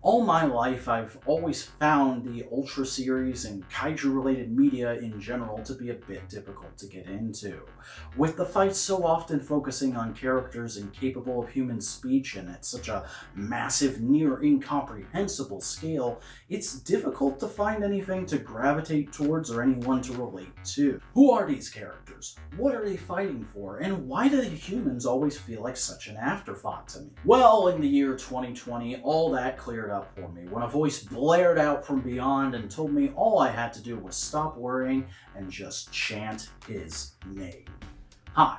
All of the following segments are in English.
All my life, I've always found the Ultra series and kaiju-related media in general to be a bit difficult to get into. With the fights so often focusing on characters incapable of human speech and at such a massive, near incomprehensible scale, it's difficult to find anything to gravitate towards or anyone to relate to. Who are these characters? What are they fighting for? And why do the humans always feel like such an afterthought to me? Well, in the year 2020, all that cleared up for me when a voice blared out from beyond and told me all I had to do was stop worrying and just chant his name. Hi,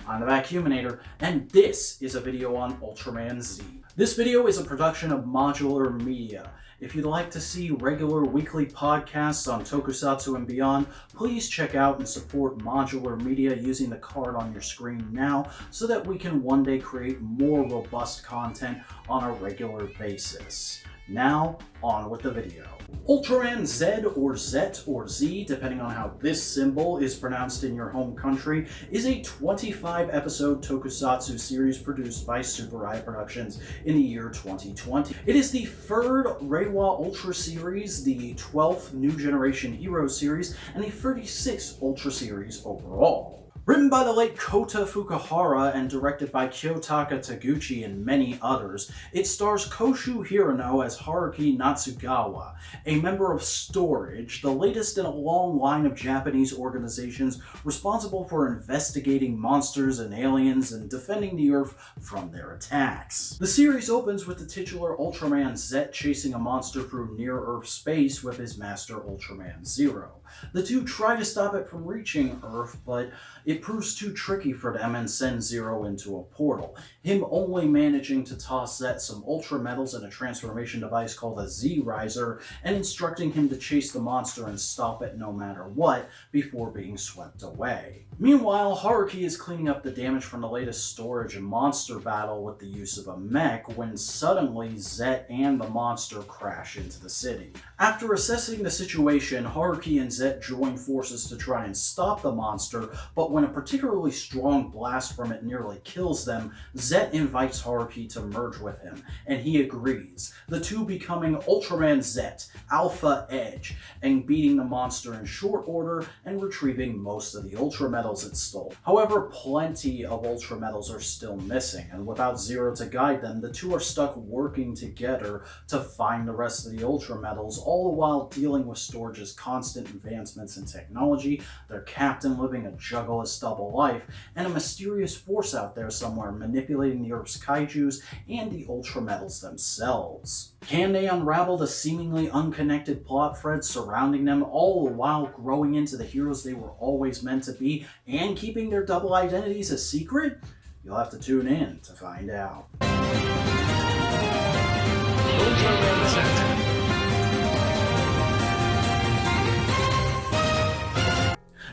I'm the Vacuuminator, and this is a video on Ultraman Z. This video is a production of Modular Media. If you'd like to see regular weekly podcasts on tokusatsu and beyond, please check out and support Modular Media using the card on your screen now so that we can one day create more robust content on a regular basis. Now, on with the video. Ultraman Z, or Zet, or Z, depending on how this symbol is pronounced in your home country, is a 25-episode tokusatsu series produced by Super Eye Productions in the year 2020. It is the third Reiwa Ultra series, the 12th New Generation Hero series, and the 36th Ultra series overall. Written by the late Kota Fukuhara and directed by Kyotaka Taguchi and many others, it stars Koshu Hirano as Haruki Natsugawa, a member of Storage, the latest in a long line of Japanese organizations responsible for investigating monsters and aliens and defending the Earth from their attacks. The series opens with the titular Ultraman Z chasing a monster through near-Earth space with his master Ultraman Zero. The two try to stop it from reaching Earth, but it proves too tricky for them and send Zero into a portal, him only managing to toss Zet some Ultra Metals and a transformation device called a Z-Riser, and instructing him to chase the monster and stop it no matter what before being swept away. Meanwhile, Haruki is cleaning up the damage from the latest Storage and monster battle with the use of a mech when suddenly Zet and the monster crash into the city. After assessing the situation, Haruki and Zet join forces to try and stop the monster, but when a particularly strong blast from it nearly kills them, Zet invites Haruki to merge with him, and he agrees, the two becoming Ultraman Z, Alpha Edge, and beating the monster in short order and retrieving most of the Ultra Metals it stole. However, plenty of Ultra Metals are still missing, and without Zero to guide them, the two are stuck working together to find the rest of the Ultra Metals, all the while dealing with Storage's constant advancements in technology, their captain living a juggalist double life, and a mysterious force out there somewhere manipulating the Earth's kaijus and the Ultra Metals themselves. Can they unravel the seemingly unconnected plot threads surrounding them, all the while growing into the heroes they were always meant to be and keeping their double identities a secret? You'll have to tune in to find out.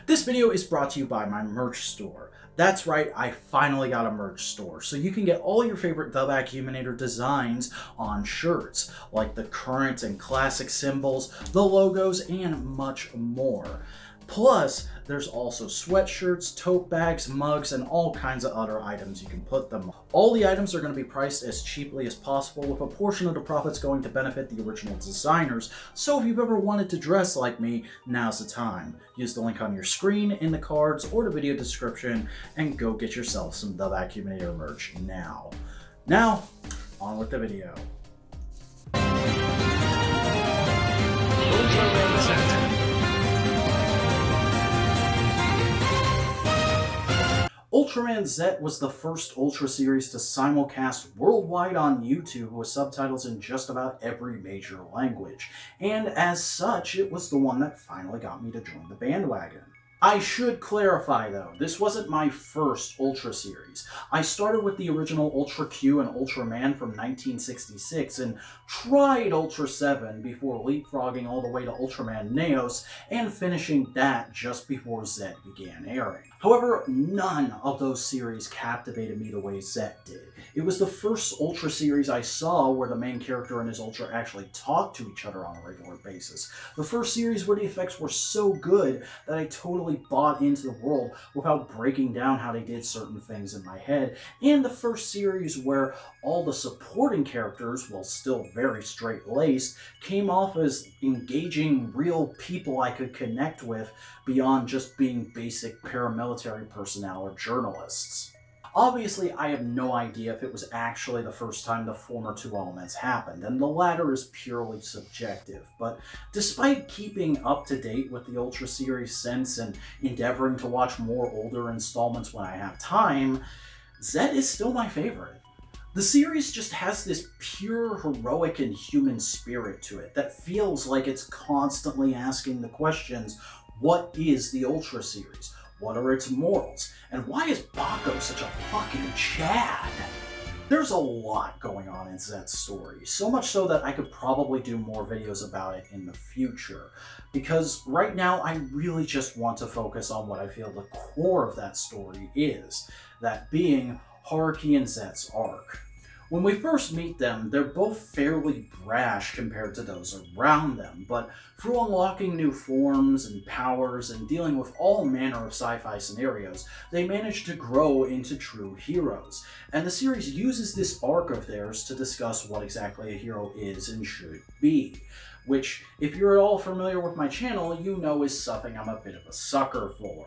This video is brought to you by my merch store. That's right, I finally got a merch store, so you can get all your favorite The Vacuuminator designs on shirts, like the current and classic symbols, the logos, and much more. Plus, there's also sweatshirts, tote bags, mugs, and all kinds of other items you can put them on. All the items are going to be priced as cheaply as possible, with a portion of the profits going to benefit the original designers, so if you've ever wanted to dress like me, now's the time. Use the link on your screen, in the cards, or the video description, and go get yourself some The Vacuuminator merch now. Now, on with the video. Ultraman Z was the first Ultra series to simulcast worldwide on YouTube with subtitles in just about every major language, and as such, it was the one that finally got me to join the bandwagon. I should clarify though, this wasn't my first Ultra series. I started with the original Ultra Q and Ultraman from 1966 and tried Ultra 7 before leapfrogging all the way to Ultraman Neos and finishing that just before Z began airing. However, none of those series captivated me the way Z did. It was the first Ultra series I saw where the main character and his Ultra actually talked to each other on a regular basis. The first series where the effects were so good that I totally bought into the world without breaking down how they did certain things in my head, and the first series where all the supporting characters, while still very straight-laced, came off as engaging real people I could connect with beyond just being basic paramilitary personnel or journalists. Obviously, I have no idea if it was actually the first time the former two elements happened, and the latter is purely subjective, but despite keeping up to date with the Ultra series since and endeavoring to watch more older installments when I have time, Z is still my favorite. The series just has this pure, heroic, and human spirit to it that feels like it's constantly asking the questions, what is the Ultra series? What are its morals? And why is Baco such a fucking Chad? There's a lot going on in Z's story, so much so that I could probably do more videos about it in the future, because right now I really just want to focus on what I feel the core of that story is, that being Haruki and Z's arc. When we first meet them, they're both fairly brash compared to those around them, but through unlocking new forms and powers and dealing with all manner of sci-fi scenarios, they manage to grow into true heroes. And the series uses this arc of theirs to discuss what exactly a hero is and should be, which, if you're at all familiar with my channel, you know is something I'm a bit of a sucker for.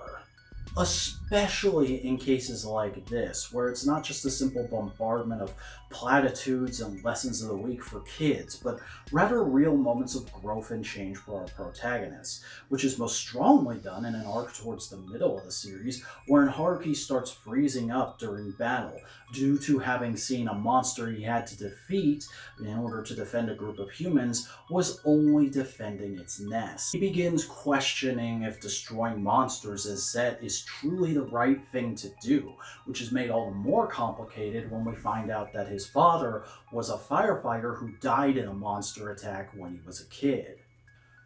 Especially in cases like this, where it's not just a simple bombardment of platitudes and lessons of the week for kids, but rather real moments of growth and change for our protagonists, which is most strongly done in an arc towards the middle of the series, wherein Haruki starts freezing up during battle, due to having seen a monster he had to defeat in order to defend a group of humans was only defending its nest. He begins questioning if destroying monsters as Z is truly the right thing to do, which is made all the more complicated when we find out that his father was a firefighter who died in a monster attack when he was a kid.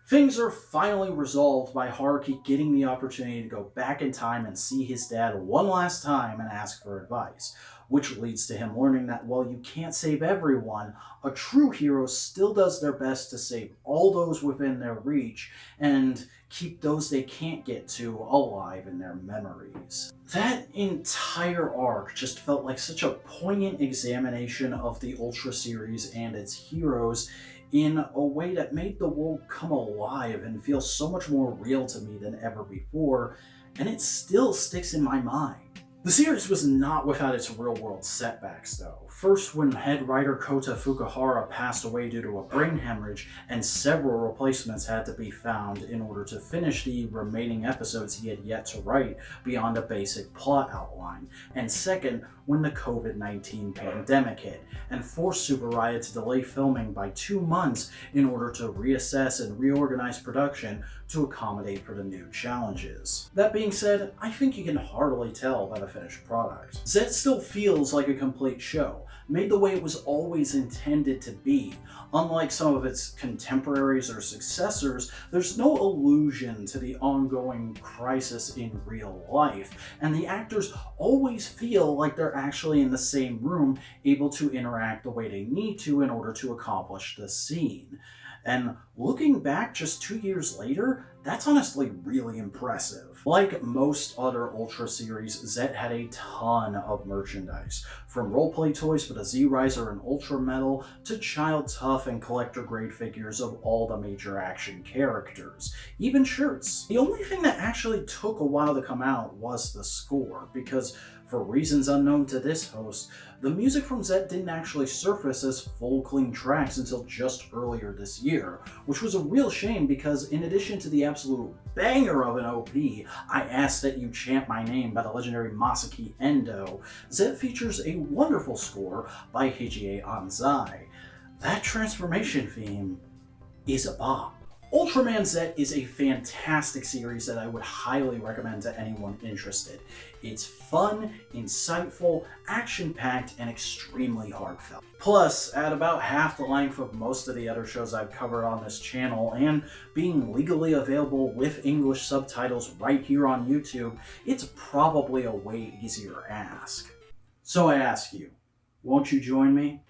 Things are finally resolved by Haruki getting the opportunity to go back in time and see his dad one last time and ask for advice, which leads to him learning that while you can't save everyone, a true hero still does their best to save all those within their reach and keep those they can't get to alive in their memories. That entire arc just felt like such a poignant examination of the Ultra series and its heroes in a way that made the world come alive and feel so much more real to me than ever before, and it still sticks in my mind. The series was not without its real-world setbacks, though. First, when head writer Kota Fukuhara passed away due to a brain hemorrhage, and several replacements had to be found in order to finish the remaining episodes he had yet to write beyond a basic plot outline. And second, when the COVID-19 pandemic hit, and forced Super Riot to delay filming by 2 months in order to reassess and reorganize production to accommodate for the new challenges. That being said, I think you can hardly tell by the finished product. Z still feels like a complete show, made the way it was always intended to be. Unlike some of its contemporaries or successors, there's no allusion to the ongoing crisis in real life, and the actors always feel like they're actually in the same room, able to interact the way they need to in order to accomplish the scene. And looking back just 2 years later, that's honestly really impressive. Like most other Ultra series, Z had a ton of merchandise, from roleplay toys for the Z-Riser and Ultra Metal to Child Tough and collector-grade figures of all the major action characters, even shirts. The only thing that actually took a while to come out was the score, because for reasons unknown to this host, the music from Z didn't actually surface as full clean tracks until just earlier this year, which was a real shame because in addition to the absolute banger of an OP, I Ask That You Chant My Name by the legendary Masaki Endo, Z features a wonderful score by Hijie Anzai. That transformation theme is a bop. Ultraman Z is a fantastic series that I would highly recommend to anyone interested. It's fun, insightful, action-packed, and extremely heartfelt. Plus, at about half the length of most of the other shows I've covered on this channel, and being legally available with English subtitles right here on YouTube, it's probably a way easier ask. So I ask you, won't you join me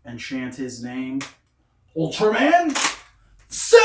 and chant his name? Ultraman Z!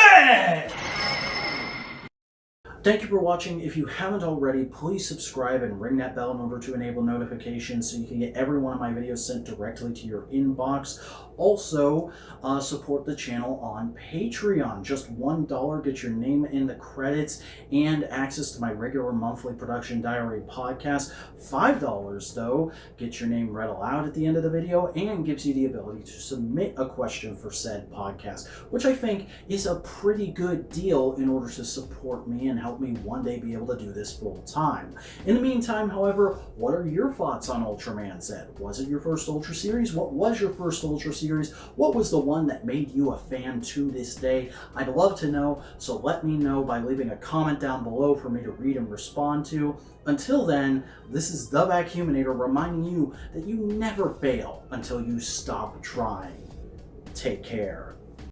Thank you for watching. If you haven't already, please subscribe and ring that bell in order to enable notifications so you can get every one of my videos sent directly to your inbox. Also, support the channel on Patreon. Just $1 gets your name in the credits and access to my regular monthly production diary podcast. $5, though, gets your name read aloud at the end of the video and gives you the ability to submit a question for said podcast, which I think is a pretty good deal in order to support me and help me one day be able to do this full time. In the meantime, however, what are your thoughts on Ultraman Z? Was it your first Ultra series? What was your first Ultra series? What was the one that made you a fan to this day? I'd love to know, so let me know by leaving a comment down below for me to read and respond to. Until then, this is the Vacuuminator reminding you that you never fail until you stop trying. Take care.